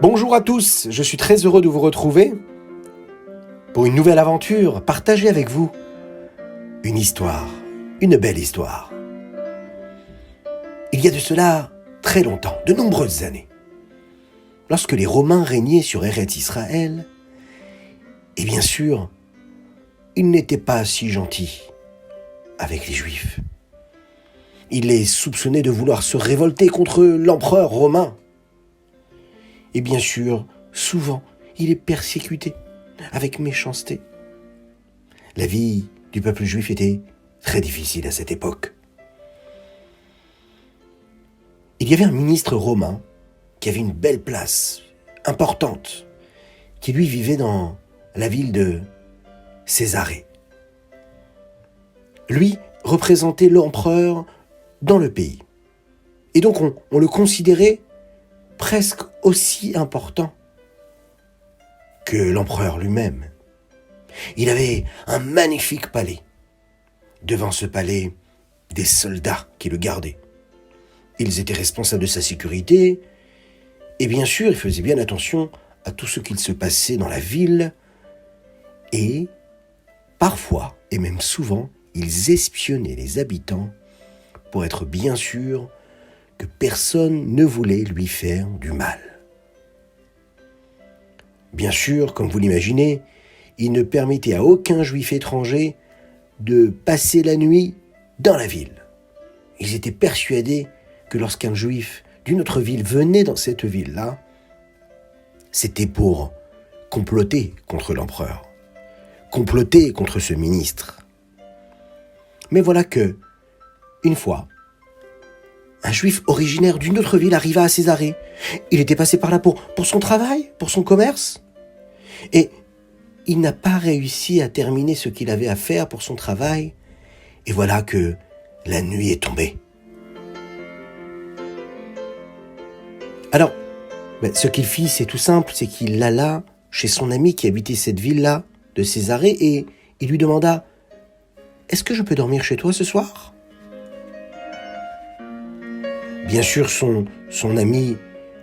Bonjour à tous, je suis très heureux de vous retrouver pour une nouvelle aventure, partager avec vous une histoire, une belle histoire. Il y a de cela très longtemps, de nombreuses années, lorsque les Romains régnaient sur Eretz Israël, et bien sûr, ils n'étaient pas si gentils avec les Juifs. Ils les soupçonnaient de vouloir se révolter contre l'empereur romain. Et bien sûr, souvent, il est persécuté avec méchanceté. La vie du peuple juif était très difficile à cette époque. Il y avait un ministre romain qui avait une belle place, importante, qui lui vivait dans la ville de Césarée. Lui représentait l'empereur dans le pays. Et donc on le considérait presque aussi important que l'empereur lui-même. Il avait un magnifique palais. Devant ce palais, des soldats qui le gardaient. Ils étaient responsables de sa sécurité et bien sûr, ils faisaient bien attention à tout ce qu'il se passait dans la ville et parfois, et même souvent, ils espionnaient les habitants pour être bien sûrs que personne ne voulait lui faire du mal. Bien sûr, comme vous l'imaginez, il ne permettait à aucun juif étranger de passer la nuit dans la ville. Ils étaient persuadés que lorsqu'un juif d'une autre ville venait dans cette ville-là, c'était pour comploter contre l'empereur, comploter contre ce ministre. Mais voilà que, une fois, un juif originaire d'une autre ville arriva à Césarée. Il était passé par là pour son travail, pour son commerce. Et il n'a pas réussi à terminer ce qu'il avait à faire pour son travail. Et voilà que la nuit est tombée. Alors, ce qu'il fit, c'est tout simple, c'est qu'il alla chez son ami qui habitait cette ville-là, de Césarée, et il lui demanda « Est-ce que je peux dormir chez toi ce soir ?» Bien sûr, son ami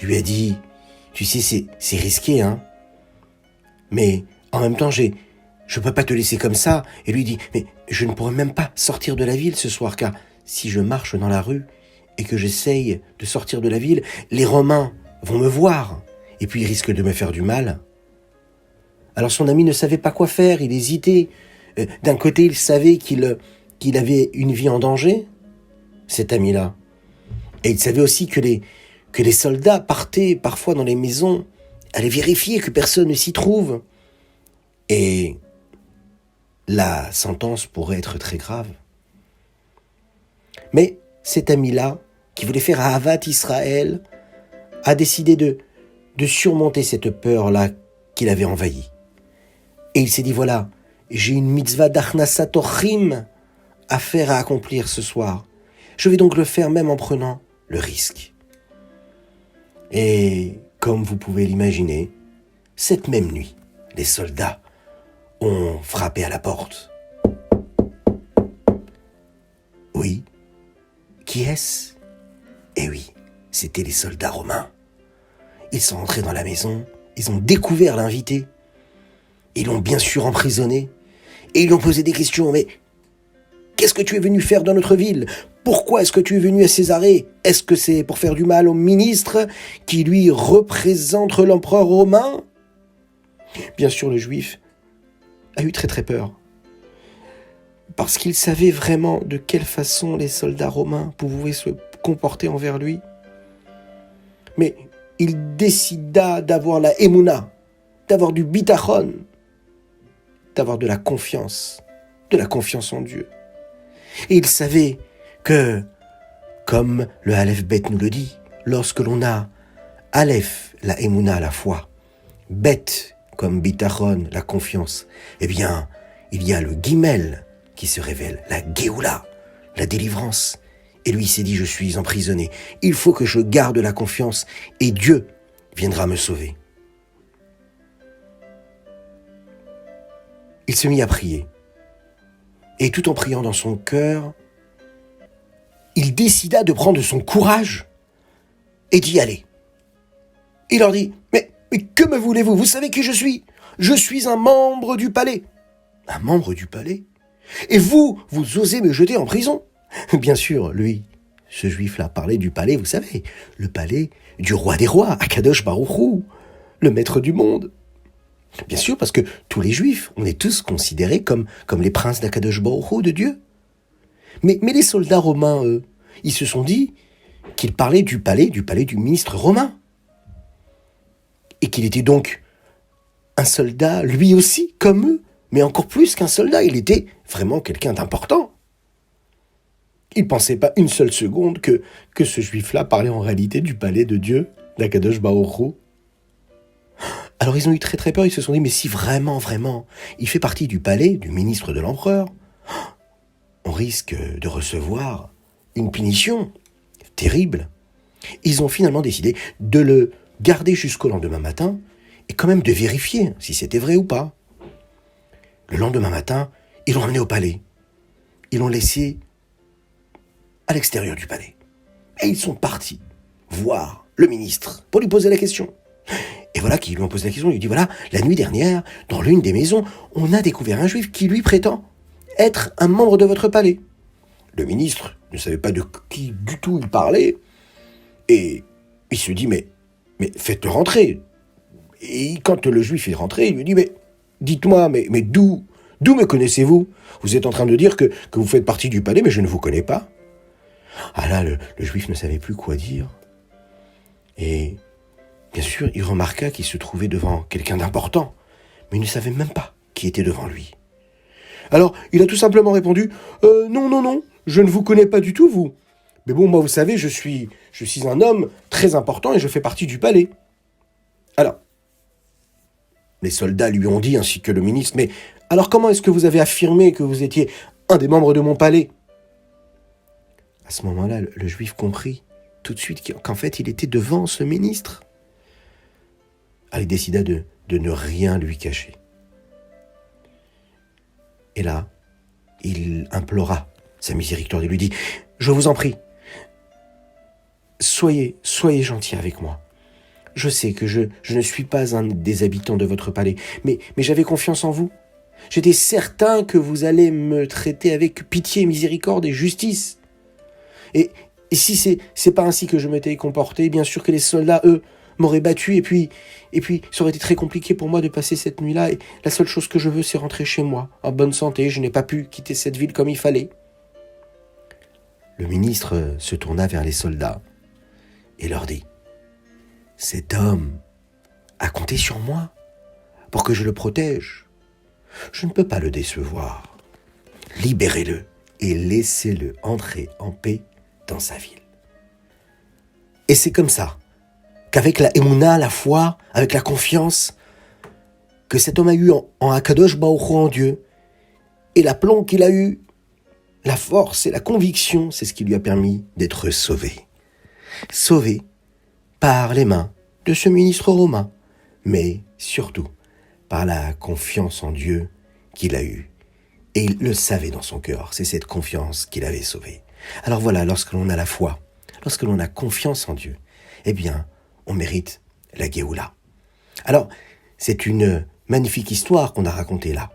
lui a dit « Tu sais, c'est risqué, hein. Mais en même temps, je ne peux pas te laisser comme ça. » Et lui dit « Mais je ne pourrai même pas sortir de la ville ce soir, car si je marche dans la rue et que j'essaye de sortir de la ville, les Romains vont me voir et puis ils risquent de me faire du mal. » Alors son ami ne savait pas quoi faire, il hésitait. D'un côté, il savait qu'il avait une vie en danger, cet ami-là. Et il savait aussi que les soldats partaient parfois dans les maisons, allaient vérifier que personne ne s'y trouve. Et la sentence pourrait être très grave. Mais cet ami-là, qui voulait faire Ahavat Israël, a décidé de surmonter cette peur-là qu'il avait envahie. Et il s'est dit, voilà, j'ai une mitzvah d'Achnasat Orchim à faire, à accomplir ce soir. Je vais donc le faire même en prenant le risque. Et comme vous pouvez l'imaginer, cette même nuit, les soldats ont frappé à la porte. Oui, qui est-ce ? Eh oui, c'était les soldats romains. Ils sont entrés dans la maison, ils ont découvert l'invité, ils l'ont bien sûr emprisonné, et ils lui ont posé des questions. Mais qu'est-ce que tu es venu faire dans notre ville ? Pourquoi est-ce que tu es venu à Césarée ? Est-ce que c'est pour faire du mal au ministre qui, lui, représente l'empereur romain ? Bien sûr, le juif a eu très très peur. Parce qu'il savait vraiment de quelle façon les soldats romains pouvaient se comporter envers lui. Mais il décida d'avoir la émouna, d'avoir du bitachon, d'avoir de la confiance en Dieu. Et il savait que, comme le Aleph Bet nous le dit, lorsque l'on a Aleph, la Emouna, la foi, Bet, comme Bitachon, la confiance, eh bien, il y a le Gimel qui se révèle, la Géoula, la délivrance. Et lui s'est dit, je suis emprisonné, il faut que je garde la confiance et Dieu viendra me sauver. Il se mit à prier. Et tout en priant dans son cœur, il décida de prendre son courage et d'y aller. Il leur dit, mais Mais que me voulez-vous? Vous savez qui je suis? Je suis un membre du palais. Un membre du palais? Et vous osez me jeter en prison? Bien sûr, lui, ce juif-là, parlait du palais, vous savez, le palais du roi des rois, Akadosh Baruch Hu, le maître du monde. Bien sûr, parce que tous les juifs, on est tous considérés comme les princes d'Akadosh Baruch Hu, de Dieu. Mais les soldats romains, eux, ils se sont dit qu'il parlait du palais du ministre romain. Et qu'il était donc un soldat, lui aussi, comme eux, mais encore plus qu'un soldat, il était vraiment quelqu'un d'important. Il ne pensait pas une seule seconde que ce juif-là parlait en réalité du palais de Dieu, d'Akadosh Baruch Hu. Alors ils ont eu très très peur, ils se sont dit, mais si vraiment, il fait partie du palais, du ministre de l'empereur, on risque de recevoir une punition terrible. Ils ont finalement décidé de le garder jusqu'au lendemain matin et quand même de vérifier si c'était vrai ou pas. Le lendemain matin, ils l'ont ramené au palais. Ils l'ont laissé à l'extérieur du palais. Et ils sont partis voir le ministre pour lui poser la question. Et voilà qu'ils lui ont posé la question, il lui dit, voilà, la nuit dernière, dans l'une des maisons, on a découvert un juif qui lui prétend être un membre de votre palais. Le ministre ne savait pas de qui du tout il parlait, et il se dit, mais faites-le rentrer. Et quand le juif est rentré, il lui dit, mais dites-moi, mais d'où me connaissez-vous? Vous êtes en train de dire que vous faites partie du palais, mais je ne vous connais pas. Ah là, le juif ne savait plus quoi dire. Et bien sûr, il remarqua qu'il se trouvait devant quelqu'un d'important, mais il ne savait même pas qui était devant lui. Alors, il a tout simplement répondu, non, je ne vous connais pas du tout, vous. Mais bon, moi, vous savez, je suis un homme très important et je fais partie du palais. Alors, les soldats lui ont dit, ainsi que le ministre, mais alors comment est-ce que vous avez affirmé que vous étiez un des membres de mon palais? À ce moment-là, le juif comprit tout de suite qu'en fait, il était devant ce ministre. Alors, il décida de ne rien lui cacher. Et là, il implora sa miséricorde. Il lui dit, je vous en prie, soyez gentil avec moi. Je sais que je ne suis pas un des habitants de votre palais, mais j'avais confiance en vous. J'étais certain que vous allez me traiter avec pitié, miséricorde et justice. Et si c'est pas ainsi que je m'étais comporté, bien sûr que les soldats, eux, m'auraient battu, et puis ça aurait été très compliqué pour moi de passer cette nuit-là, et la seule chose que je veux, c'est rentrer chez moi, en bonne santé. Je n'ai pas pu quitter cette ville comme il fallait. Le ministre se tourna vers les soldats et leur dit, cet homme a compté sur moi pour que je le protège. Je ne peux pas le décevoir. Libérez-le et laissez-le entrer en paix dans sa ville. Et c'est comme ça qu'avec la émouna, la foi, avec la confiance que cet homme a eu en Akadosh Baruch Hu, en Dieu, et l'aplomb qu'il a eu, la force et la conviction, c'est ce qui lui a permis d'être sauvé. Sauvé par les mains de ce ministre romain, mais surtout par la confiance en Dieu qu'il a eue. Et il le savait dans son cœur, c'est cette confiance qui l'avait sauvé. Alors voilà, lorsque l'on a la foi, lorsque l'on a confiance en Dieu, eh bien, on mérite la Géoula. Alors, c'est une magnifique histoire qu'on a racontée là.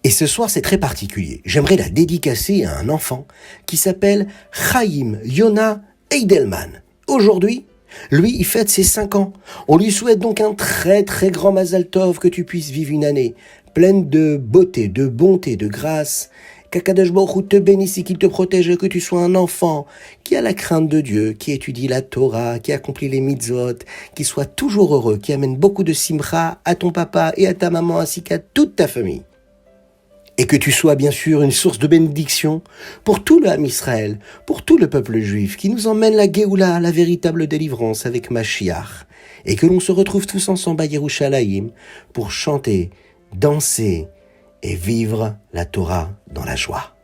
Et ce soir, c'est très particulier. J'aimerais la dédicacer à un enfant qui s'appelle Chaim Yona Eidelman. Aujourd'hui, lui, il fête ses 5 ans. On lui souhaite donc un très très grand Mazal Tov, que tu puisses vivre une année pleine de beauté, de bonté, de grâce. Qu'Akadosh Baruch Hu te bénisse et qu'il te protège, que tu sois un enfant qui a la crainte de Dieu, qui étudie la Torah, qui accomplit les mitzvot, qui soit toujours heureux, qui amène beaucoup de simcha à ton papa et à ta maman ainsi qu'à toute ta famille. Et que tu sois bien sûr une source de bénédiction pour tout le Ham Israël, pour tout le peuple juif, qui nous emmène la Géoula, la véritable délivrance avec Mashiach. Et que l'on se retrouve tous ensemble à Yerushalayim pour chanter, danser et vivre la Torah dans la joie.